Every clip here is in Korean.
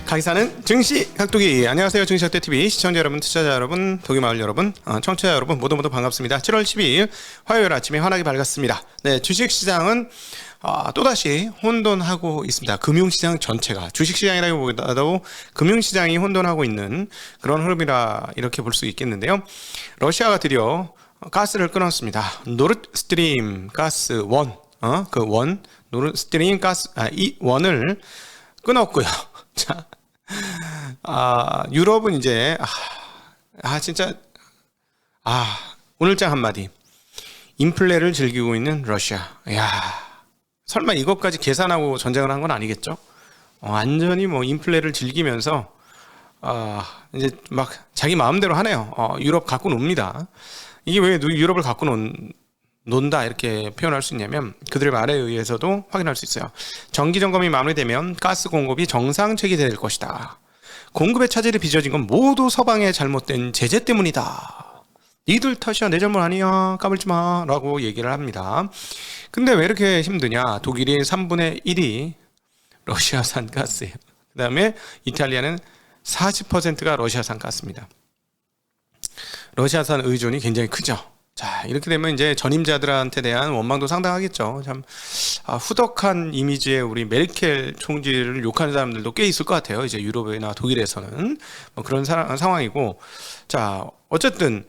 가기사는 증시 각도기. 안녕하세요, 증시학대TV 시청자 여러분, 투자자 여러분, 도기마을 여러분, 청취자 여러분 모두 반갑습니다. 7월 12일 화요일 아침에 환하게 밝았습니다. 네, 주식시장은 또다시 혼돈하고 있습니다. 금융시장 전체가, 주식시장이라기보다도 금융시장이 혼돈하고 있는 그런 흐름이라 이렇게 볼 수 있겠는데요. 러시아가 드디어 가스를 끊었습니다. 노르스트림 가스 원, 노르스트림 가스 이 원을 끊었고요. 자, 유럽은 이제 진짜 오늘장 한마디, 인플레를 즐기고 있는 러시아. 설마 이것까지 계산하고 전쟁을 한 건 아니겠죠? 완전히 뭐 인플레를 즐기면서 이제 막 자기 마음대로 하네요. 유럽 갖고 놉니다. 이게 왜 유럽을 갖고 논다 이렇게 표현할 수 있냐면, 그들의 말에 의해서도 확인할 수 있어요. 정기 점검이 마무리되면 가스 공급이 정상 체계될 것이다. 공급의 차질이 빚어진 건 모두 서방의 잘못된 제재 때문이다. 니들 탓이야, 내 잘못 아니야, 까불지 마 라고 얘기를 합니다. 근데 왜 이렇게 힘드냐? 독일이 3분의 1이 러시아산 가스예요. 그 다음에 이탈리아는 40%가 러시아산 가스입니다. 러시아산 의존이 굉장히 크죠. 자, 이렇게 되면 이제 전임자들한테 대한 원망도 상당하겠죠. 참 후덕한 이미지의 우리 메르켈 총리를 욕하는 사람들도 꽤 있을 것 같아요. 이제 유럽이나 독일에서는 뭐 그런 상황이고, 자, 어쨌든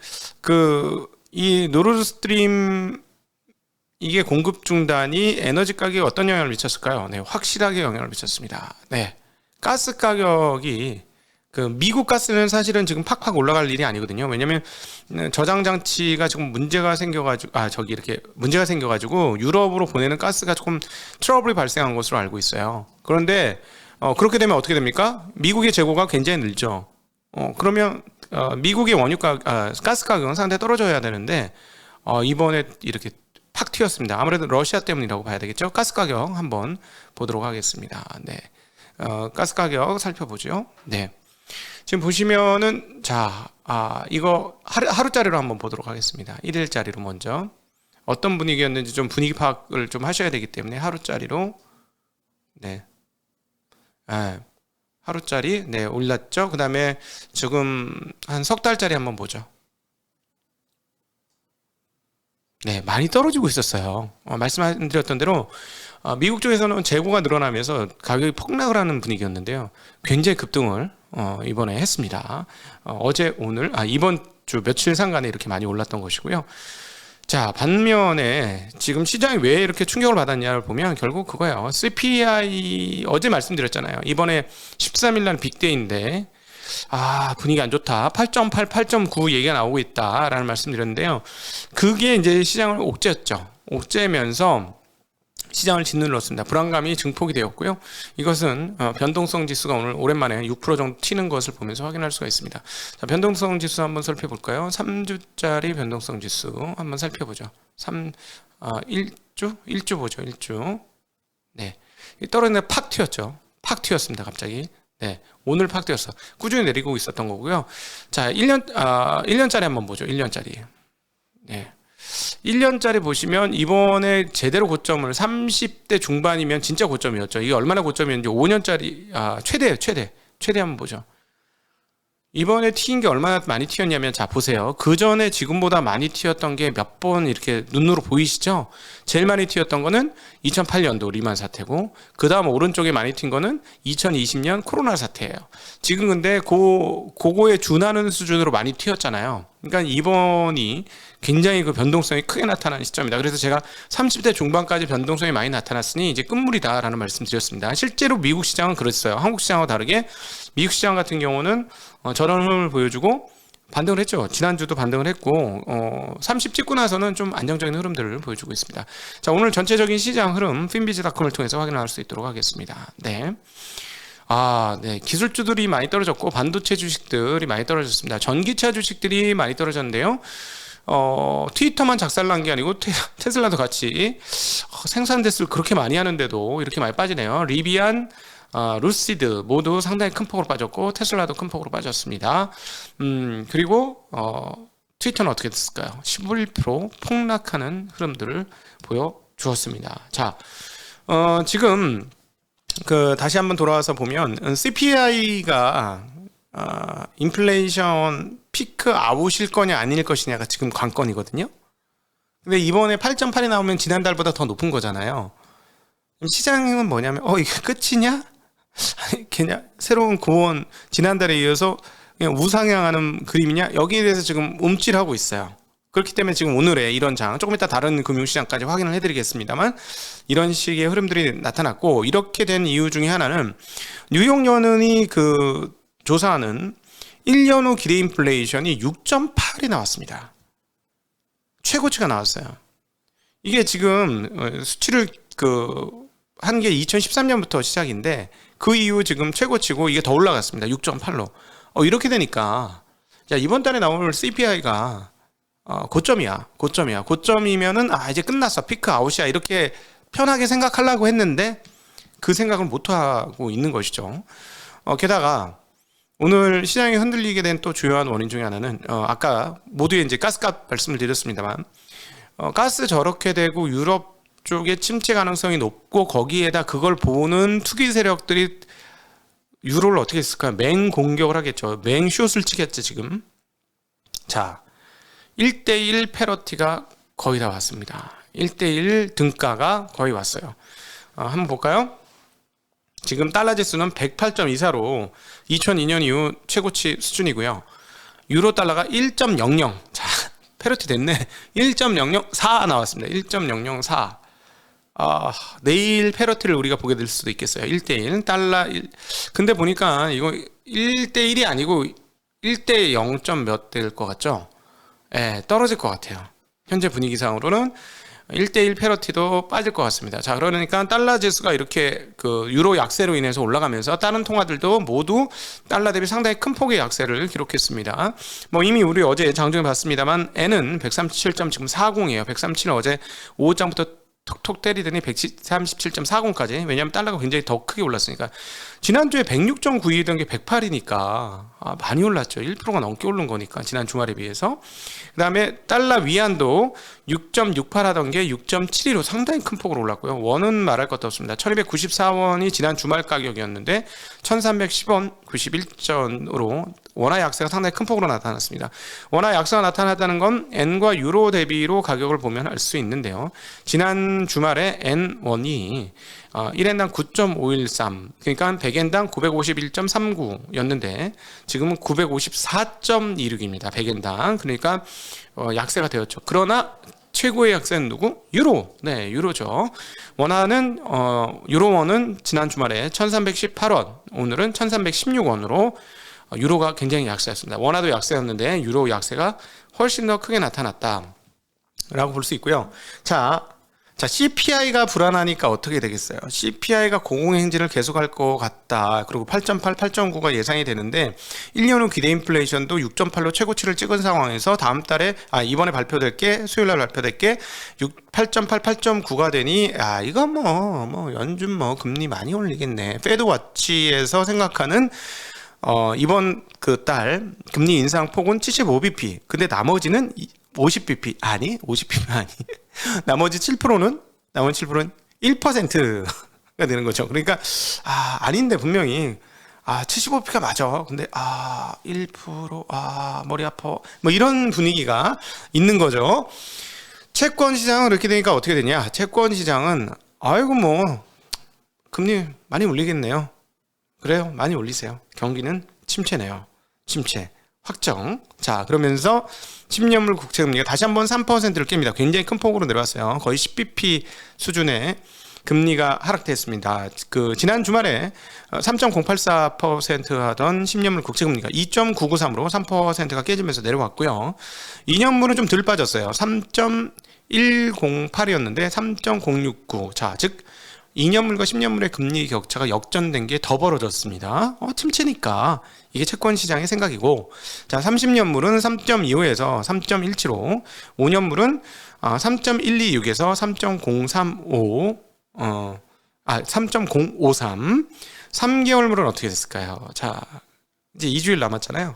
이 노르스트림 이게 공급 중단이 에너지 가격에 어떤 영향을 미쳤을까요? 네, 확실하게 영향을 미쳤습니다. 네, 가스 가격이 미국 가스는 사실은 지금 팍팍 올라갈 일이 아니거든요. 왜냐면 저장 장치가 지금 문제가 생겨가지고 문제가 생겨가지고 유럽으로 보내는 가스가 조금 트러블이 발생한 것으로 알고 있어요. 그런데 그렇게 되면 어떻게 됩니까? 미국의 재고가 굉장히 늘죠. 그러면 미국의 가스 가격은 상당히 떨어져야 되는데 이번에 이렇게 팍 튀었습니다. 아무래도 러시아 때문이라고 봐야 되겠죠. 가스 가격 한번 보도록 하겠습니다. 네, 가스 가격 살펴보죠. 네. 지금 보시면은, 이거 하루짜리로 한번 보도록 하겠습니다. 1일짜리로 먼저 어떤 분위기였는지 좀 분위기 파악을 좀 하셔야 되기 때문에 하루짜리로. 네, 하루짜리. 네, 올랐죠. 그 다음에 지금 한 석 달짜리 한번 보죠. 네, 많이 떨어지고 있었어요. 말씀드렸던 대로 미국 쪽에서는 재고가 늘어나면서 가격이 폭락을 하는 분위기였는데요. 굉장히 급등을 이번에 했습니다. 어제 오늘 이번 주 며칠 상간에 이렇게 많이 올랐던 것이고요. 자, 반면에 지금 시장이 왜 이렇게 충격을 받았냐를 보면 결국 그거예요. CPI 어제 말씀드렸잖아요. 이번에 13일 날 빅데이인데 분위기 안 좋다. 8.8, 8.9 얘기가 나오고 있다라는 말씀드렸는데요. 그게 이제 시장을 옥죄었죠. 옥죄면서 시장을 짓눌렀습니다. 불안감이 증폭이 되었고요. 이것은 변동성 지수가 오늘 오랜만에 6% 정도 튀는 것을 보면서 확인할 수가 있습니다. 자, 변동성 지수 한번 살펴볼까요? 3주짜리 변동성 지수 한번 살펴보죠. 1주 보죠. 1주. 네, 떨어졌는데 팍 튀었죠. 팍 튀었습니다. 갑자기. 네, 오늘 팍 튀었어. 꾸준히 내리고 있었던 거고요. 자, 1년짜리 한번 보죠. 1년짜리. 네. 1년짜리 보시면 이번에 제대로 고점을 30대 중반이면 진짜 고점이었죠. 이게 얼마나 고점이었는지 5년짜리 최대 한번 보죠. 이번에 튀긴 게 얼마나 많이 튀었냐면, 자, 보세요. 그 전에 지금보다 많이 튀었던 게 몇 번 이렇게 눈으로 보이시죠? 제일 많이 튀었던 거는 2008년도 리만 사태고, 그 다음 오른쪽에 많이 튄 거는 2020년 코로나 사태예요. 지금 근데 그거에 준하는 수준으로 많이 튀었잖아요. 그러니까 이번이 굉장히 변동성이 크게 나타나는 시점이다. 그래서 제가 30대 중반까지 변동성이 많이 나타났으니 이제 끝물이다라는 말씀 드렸습니다. 실제로 미국 시장은 그랬어요. 한국 시장과 다르게 미국 시장 같은 경우는 저런 흐름을 보여주고 반등을 했죠. 지난주도 반등을 했고 30 찍고 나서는 좀 안정적인 흐름들을 보여주고 있습니다. 자, 오늘 전체적인 시장 흐름 finbiz.com을 통해서 확인할 수 있도록 하겠습니다. 네. 네, 기술주들이 많이 떨어졌고 반도체 주식들이 많이 떨어졌습니다. 전기차 주식들이 많이 떨어졌는데요. 트위터만 작살난 게 아니고 테슬라도 같이 생산 대수를 그렇게 많이 하는데도 이렇게 많이 빠지네요. 리비안, 루시드 모두 상당히 큰 폭으로 빠졌고 테슬라도 큰 폭으로 빠졌습니다. 그리고 트위터는 어떻게 됐을까요? 11% 폭락하는 흐름들을 보여주었습니다. 자, 지금 다시 한번 돌아와서 보면 CPI가 인플레이션 피크 아웃일 거냐 아닐 것이냐가 지금 관건이거든요. 근데 이번에 8.8이 나오면 지난달보다 더 높은 거잖아요. 시장은 뭐냐면 이게 끝이냐? 그냥 새로운 고원 지난달에 이어서 그냥 우상향하는 그림이냐? 여기에 대해서 지금 움찔하고 있어요. 그렇기 때문에 지금 오늘의 이런 장, 조금 이따 다른 금융시장까지 확인을 해드리겠습니다만 이런 식의 흐름들이 나타났고, 이렇게 된 이유 중에 하나는 뉴욕연은이 조사하는 1년 후 기대 인플레이션이 6.8이 나왔습니다. 최고치가 나왔어요. 이게 지금 수치를 한 게 2013년부터 시작인데 그 이후 지금 최고치고 이게 더 올라갔습니다. 6.8로. 이렇게 되니까 이번 달에 나올 CPI가 고점이야. 고점이면은 이제 끝났어. 피크 아웃이야. 이렇게 편하게 생각하려고 했는데 그 생각을 못하고 있는 것이죠. 게다가 오늘 시장이 흔들리게 된 또 주요한 원인 중에 하나는 아까 모두에 이제 가스값 말씀을 드렸습니다만 가스 저렇게 되고 유럽 쪽에 침체 가능성이 높고 거기에다 그걸 보는 투기 세력들이 유로를 어떻게 했을까요? 맹공격을 하겠죠. 맹숏을 치겠죠 지금. 자, 1대1 패러티가 거의 다 왔습니다. 1대1 등가가 거의 왔어요. 한번 볼까요? 지금 달러 지수는 108.24로 2002년 이후 최고치 수준이고요. 유로 달러가 1.00. 자, 패러티 됐네. 1.004 나왔습니다. 1.004. 내일 패러티를 우리가 보게 될 수도 있겠어요. 1대1 달러 1. 근데 보니까 이거 1대1이 아니고 1대 0. 몇 될 것 같죠? 예, 떨어질 것 같아요. 현재 분위기상으로는 1대1 패러티도 빠질 것 같습니다. 자, 그러니까 달러 지수가 이렇게 유로 약세로 인해서 올라가면서 다른 통화들도 모두 달러 대비 상당히 큰 폭의 약세를 기록했습니다. 이미 우리 어제 장중에 봤습니다만 N은 137.40이에요. 137은 어제 오후장부터 톡톡 때리더니 137.40까지. 왜냐하면 달러가 굉장히 더 크게 올랐으니까. 지난주에 106.92던 게 108이니까 많이 올랐죠. 1%가 넘게 오른 거니까 지난 주말에 비해서. 그 다음에 달러 위안도 6.68 하던 게 6.72로 상당히 큰 폭으로 올랐고요. 원은 말할 것도 없습니다. 1294원이 지난 주말 가격이었는데 1310원 91전으로 원화 약세가 상당히 큰 폭으로 나타났습니다. 원화 약세가 나타났다는 건 엔과 유로 대비로 가격을 보면 알 수 있는데요. 지난 주말에 N1이 1엔당 9.513, 그러니까 100엔당 951.39였는데 지금은 954.26입니다. 100엔당. 그러니까 약세가 되었죠. 그러나 최고의 약세는 누구? 유로. 네, 유로죠. 유로원은 지난 주말에 1318원, 오늘은 1316원으로 유로가 굉장히 약세였습니다. 원화도 약세였는데 유로 약세가 훨씬 더 크게 나타났다 라고 볼 수 있고요. 자, CPI가 불안하니까 어떻게 되겠어요? CPI가 공공행진을 계속할 것 같다. 그리고 8.8, 8.9가 예상이 되는데 1년 후 기대 인플레이션도 6.8로 최고치를 찍은 상황에서 다음 달에 이번에 발표될 게 수요일 날 발표될 게 8.8, 8.9가 되니 이거 연준 금리 많이 올리겠네. 페드 워치에서 생각하는 이번 달 금리 인상 폭은 75bp. 근데 나머지는 50bp 아니 50bp 아니 나머지 7%는 1%가 되는 거죠. 그러니까 아닌데 분명히 75bp가 맞아. 근데 1% 머리 아파. 이런 분위기가 있는 거죠. 채권 시장은 이렇게 되니까 어떻게 되냐? 채권 시장은 금리 많이 올리겠네요. 그래요. 많이 올리세요. 경기는 침체네요. 침체. 확정. 자, 그러면서 10년물 국채금리가 다시 한번 3%를 깹니다. 굉장히 큰 폭으로 내려왔어요. 거의 10bp 수준의 금리가 하락됐습니다. 지난 주말에 3.084% 하던 10년물 국채금리가 2.993으로 3%가 깨지면서 내려왔고요. 2년물은 좀 덜 빠졌어요. 3.108이었는데 3.069. 자, 즉 2년물과 10년물의 금리 격차가 역전된 게 더 벌어졌습니다. 침체니까 이게 채권 시장의 생각이고, 자 30년물은 3.25에서 3.17로, 5년물은 3.126에서 3.035, 3.053, 3개월물은 어떻게 됐을까요? 자 이제 2주일 남았잖아요.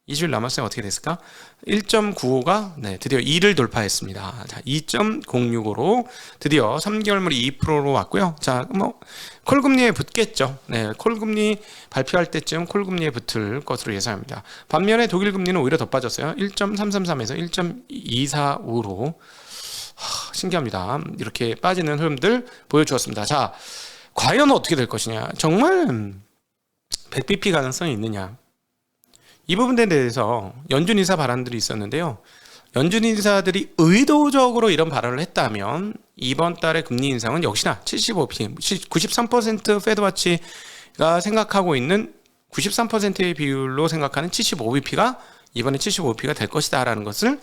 20일 남았으면 어떻게 됐을까? 1.95가 드디어 2를 돌파했습니다. 자, 2.065로 드디어 3개월물이 2%로 왔고요. 자, 뭐 콜금리에 붙겠죠. 네, 콜금리 발표할 때쯤 콜금리에 붙을 것으로 예상합니다. 반면에 독일 금리는 오히려 더 빠졌어요. 1.333에서 1.245로 신기합니다. 이렇게 빠지는 흐름들 보여주었습니다. 자, 과연 어떻게 될 것이냐? 정말 100bp 가능성이 있느냐? 이 부분에 대해서 연준 인사 발언들이 있었는데요. 연준 인사들이 의도적으로 이런 발언을 했다면 이번 달의 금리 인상은 역시나 75p, 93% 페드와치가 생각하고 있는 93%의 비율로 생각하는 75bp가 이번에 75bp가 될 것이다 라는 것을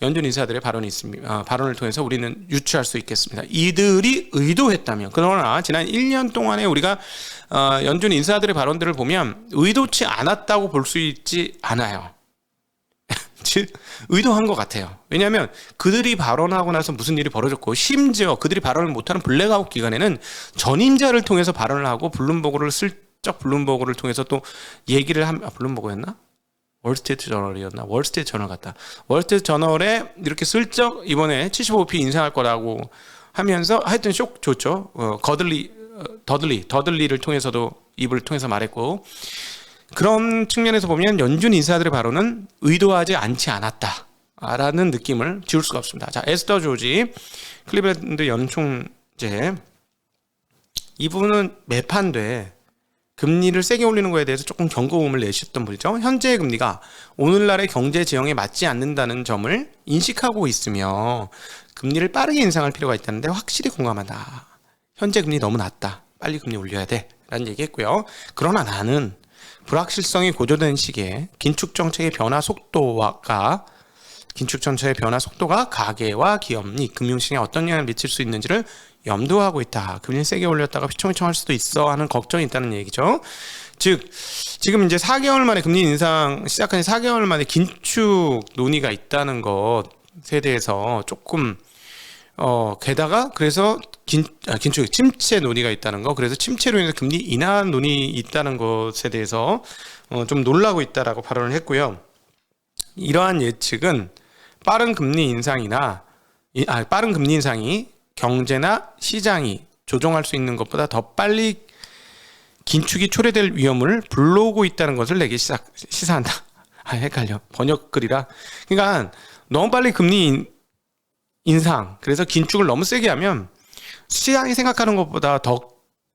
연준 인사들의 발언이 있습니다. 발언을 통해서 우리는 유추할 수 있겠습니다. 이들이 의도했다면, 그러나 지난 1년 동안에 우리가 연준 인사들의 발언들을 보면 의도치 않았다고 볼 수 있지 않아요. 즉 의도한 것 같아요. 왜냐하면 그들이 발언하고 나서 무슨 일이 벌어졌고, 심지어 그들이 발언을 못하는 블랙아웃 기간에는 전임자를 통해서 발언을 하고 블룸버그를 슬쩍 블룸버그를 통해서 또 얘기를 블룸버그였나? 월스트리트 저널이었나? 월스트리트 저널 같다. 월스트리트 저널에 이렇게 슬쩍 이번에 75p 인상할 거라고 하면서 하여튼 쇼 줬죠. 더들리를 통해서도 입을 통해서 말했고, 그런 측면에서 보면 연준 인사들의 발언은 의도하지 않지 않았다라는 느낌을 지울 수가 없습니다. 자, 에스더 조지 클리블랜드 연총재, 이분은 매판돼 금리를 세게 올리는 거에 대해서 조금 경고음을 내셨던 분이죠. 현재의 금리가 오늘날의 경제 지형에 맞지 않는다는 점을 인식하고 있으며 금리를 빠르게 인상할 필요가 있다는데 확실히 공감한다. 현재 금리 너무 낮다. 빨리 금리 올려야 돼. 라는 얘기했고요. 그러나 나는 불확실성이 고조된 시기에 긴축 정책의 변화 속도가 가계와 기업 및 금융시장에 어떤 영향을 미칠 수 있는지를 염두하고 있다. 금리 세게 올렸다가 휘청휘청 할 수도 있어 하는 걱정이 있다는 얘기죠. 즉 지금 이제 4개월 만에 금리 인상 시작한 4개월 만에 긴축 논의가 있다는 것에 대해서 조금 게다가 그래서 긴축 침체 논의가 있다는 거, 그래서 침체로 인해서 금리 인하 논의 있다는 것에 대해서 좀 놀라고 있다라고 발언을 했고요. 이러한 예측은 빠른 금리 인상이 경제나 시장이 조정할 수 있는 것보다 더 빨리 긴축이 초래될 위험을 불러오고 있다는 것을 내게 시사한다. 헷갈려. 번역글이라. 그러니까 너무 빨리 금리 인상, 그래서 긴축을 너무 세게 하면 시장이 생각하는 것보다 더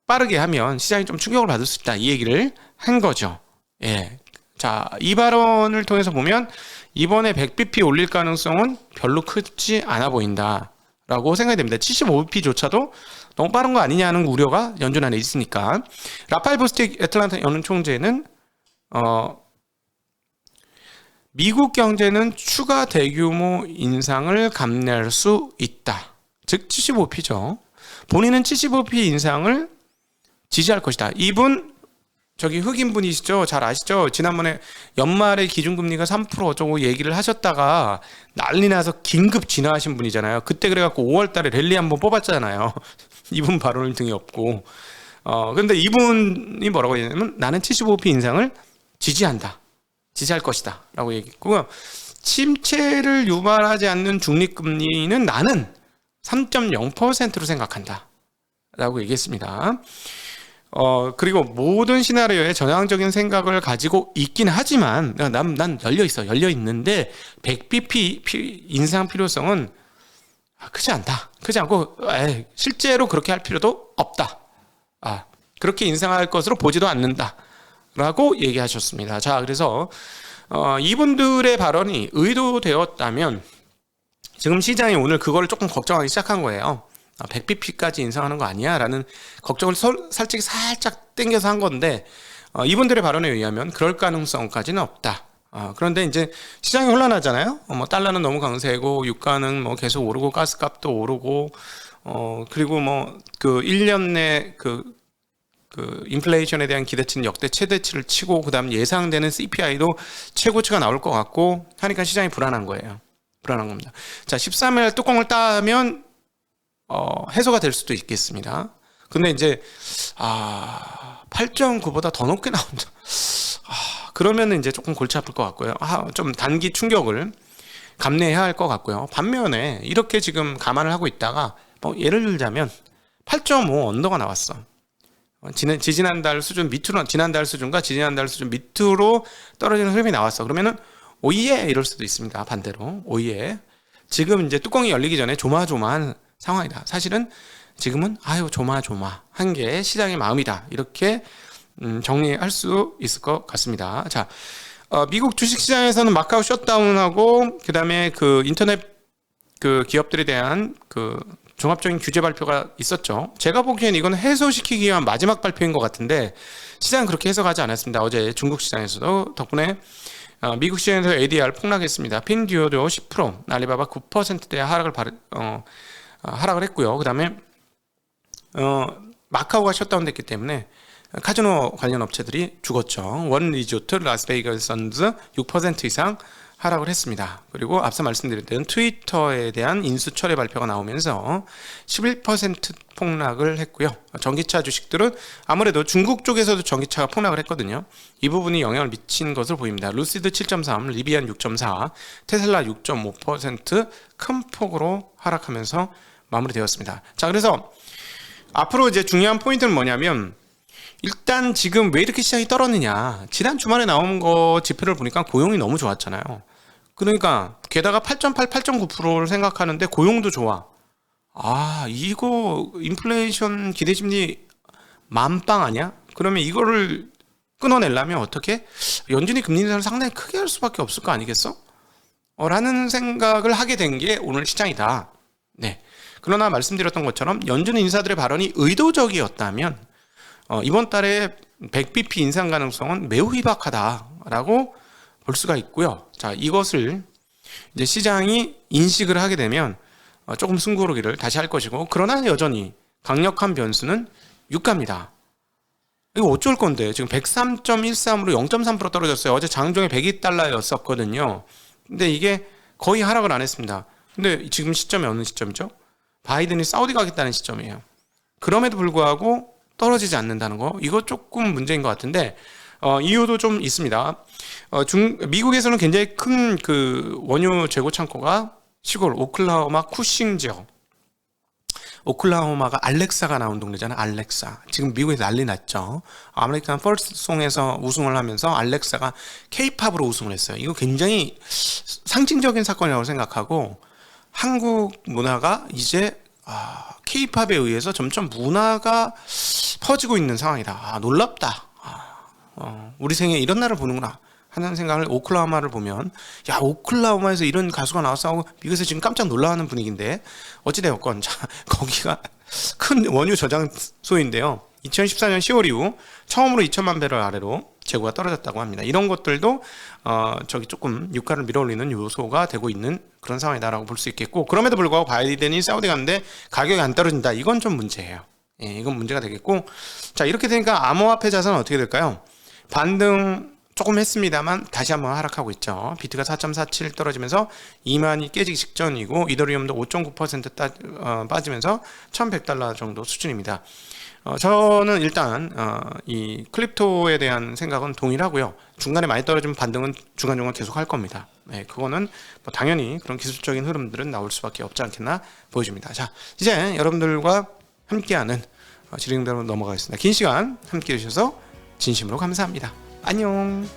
빠르게 하면 시장이 좀 충격을 받을 수 있다. 이 얘기를 한 거죠. 예. 자, 이 발언을 통해서 보면 이번에 100bp 올릴 가능성은 별로 크지 않아 보인다 라고 생각이 됩니다. 75bp조차도 너무 빠른 거 아니냐는 우려가 연준 안에 있으니까. 라파엘 보스틱 애틀란타 연총재는 미국 경제는 추가 대규모 인상을 감내할 수 있다. 즉 75p죠. 본인은 75p 인상을 지지할 것이다. 이분 저기 흑인 분이시죠? 잘 아시죠? 지난번에 연말에 기준금리가 3% 어쩌고 얘기를 하셨다가 난리 나서 긴급 진화하신 분이잖아요. 그때 그래갖고 5월 달에 랠리 한번 뽑았잖아요. 이분 발언을 등에 업고. 근데 이분이 뭐라고 했냐면 나는 75p 인상을 지지할 것이다 라고 얘기했고요. 침체를 유발하지 않는 중립금리는 나는 3.0%로 생각한다 라고 얘기했습니다. 그리고 모든 시나리오에 전향적인 생각을 가지고 있긴 하지만 난 열려 있는데 100bp 인상 필요성은 크지 않고 실제로 그렇게 할 필요도 없다. 그렇게 인상할 것으로 보지도 않는다 라고 얘기하셨습니다. 자, 그래서 이분들의 발언이 의도되었다면 지금 시장이 오늘 그거를 조금 걱정하기 시작한 거예요. 100bp까지 인상하는 거 아니야? 라는 걱정을 살짝 땡겨서 한 건데, 이분들의 발언에 의하면 그럴 가능성까지는 없다. 그런데 이제 시장이 혼란하잖아요. 달러는 너무 강세고, 유가는 계속 오르고, 가스값도 오르고, 그리고 그 1년 내 그 인플레이션에 대한 기대치는 역대 최대치를 치고, 그 다음 예상되는 CPI도 최고치가 나올 것 같고 하니까 시장이 불안한 거예요. 불안한 겁니다. 자, 13일 뚜껑을 따면 해소가 될 수도 있겠습니다. 근데 이제 8.9보다 더 높게 나온다. 그러면은 이제 조금 골치 아플 것 같고요. 좀 단기 충격을 감내해야 할 것 같고요. 반면에 이렇게 지금 감안을 하고 있다가 뭐 예를 들자면 8.5 언더가 나왔어. 지난달 수준 밑으로, 지난달 수준과 지난달 수준 밑으로 떨어지는 흐름이 나왔어. 그러면은 오예 이럴 수도 있습니다. 반대로 오예. 지금 이제 뚜껑이 열리기 전에 조마조마한 상황이다. 사실은 지금은 아유 조마조마한 게 시장의 마음이다. 이렇게 정리할 수 있을 것 같습니다. 자, 미국 주식시장에서는 마카오 셧다운하고 그다음에 그 인터넷 그 기업들에 대한 그 종합적인 규제 발표가 있었죠. 제가 보기엔 이건 해소시키기 위한 마지막 발표인 것 같은데 시장은 그렇게 해석하지 않았습니다. 어제 중국 시장에서도 덕분에 미국 시장에서 ADR 폭락했습니다. 핀듀오도 10%, 알리바바 9%대 하락을 했고요. 그 다음에 마카오가 셧다운됐기 때문에 카지노 관련 업체들이 죽었죠. 원 리조트, 라스베이거스 선즈 6% 이상 하락을 했습니다. 그리고 앞서 말씀드렸던 트위터에 대한 인수처리 발표가 나오면서 11% 폭락을 했고요. 전기차 주식들은 아무래도 중국 쪽에서도 전기차가 폭락을 했거든요. 이 부분이 영향을 미친 것으로 보입니다. 루시드 7.3, 리비안 6.4, 테슬라 6.5% 큰 폭으로 하락하면서 마무리되었습니다. 자, 그래서 앞으로 이제 중요한 포인트는 뭐냐면 일단 지금 왜 이렇게 시장이 떨었느냐. 지난 주말에 나온 거 지표를 보니까 고용이 너무 좋았잖아요. 그러니까 게다가 8.8, 8.9%를 생각하는데 고용도 좋아. 이거 인플레이션 기대심리 만빵 아니야? 그러면 이거를 끊어내려면 어떻게? 연준이 금리 인상을 상당히 크게 할 수밖에 없을 거 아니겠어? 라는 생각을 하게 된 게 오늘 시장이다. 네. 그러나 말씀드렸던 것처럼 연준 인사들의 발언이 의도적이었다면 이번 달에 100bp 인상 가능성은 매우 희박하다라고 볼 수가 있고요. 자, 이것을 이제 시장이 인식을 하게 되면 조금 숨고르기를 다시 할 것이고, 그러나 여전히 강력한 변수는 유가입니다. 이거 어쩔 건데 지금 103.13으로 0.3% 떨어졌어요. 어제 장중에 102달러였었거든요. 근데 이게 거의 하락을 안 했습니다. 근데 지금 시점이 어느 시점이죠? 바이든이 사우디 가겠다는 시점이에요. 그럼에도 불구하고 떨어지지 않는다는 거, 이거 조금 문제인 것 같은데 이유도 좀 있습니다. 미국에서는 굉장히 큰 그 원유 재고 창고가 시골 오클라호마 쿠싱 지역, 오클라호마가 알렉사가 나온 동네잖아요. 알렉사. 지금 미국에서 난리 났죠. 아메리칸 퍼스트 송에서 우승을 하면서 알렉사가 K-팝으로 우승을 했어요. 이거 굉장히 상징적인 사건이라고 생각하고, 한국 문화가 이제 K-팝에 의해서 점점 문화가 퍼지고 있는 상황이다. 놀랍다. 우리 생에 이런 날을 보는구나 하는 생각을, 오클라호마를 보면 야, 오클라호마에서 이런 가수가 나왔어 하고 미국에서 지금 깜짝 놀라는 분위기인데, 어찌되었건 자, 거기가 큰 원유 저장소인데요. 2014년 10월 이후 처음으로 2천만 배럴 아래로 재고가 떨어졌다고 합니다. 이런 것들도 조금 유가를 밀어올리는 요소가 되고 있는 그런 상황이다라고 볼 수 있겠고, 그럼에도 불구하고 바이든이 사우디 갔는데 가격이 안 떨어진다. 이건 좀 문제예요. 이건 문제가 되겠고, 자, 이렇게 되니까 암호화폐 자산은 어떻게 될까요? 반등 조금 했습니다만 다시 한번 하락하고 있죠. 비트가 4.47 떨어지면서 2만이 깨지기 직전이고, 이더리움도 5.9% 빠지면서 1,100달러 정도 수준입니다. 저는 일단 이 크립토에 대한 생각은 동일하고요. 중간에 많이 떨어지면 반등은 중간중간 계속 할 겁니다. 네, 그거는 뭐 당연히 그런 기술적인 흐름들은 나올 수밖에 없지 않겠나 보여집니다. 자, 이제 여러분들과 함께하는 지링대로 넘어가겠습니다. 긴 시간 함께해 주셔서 진심으로 감사합니다. 안녕.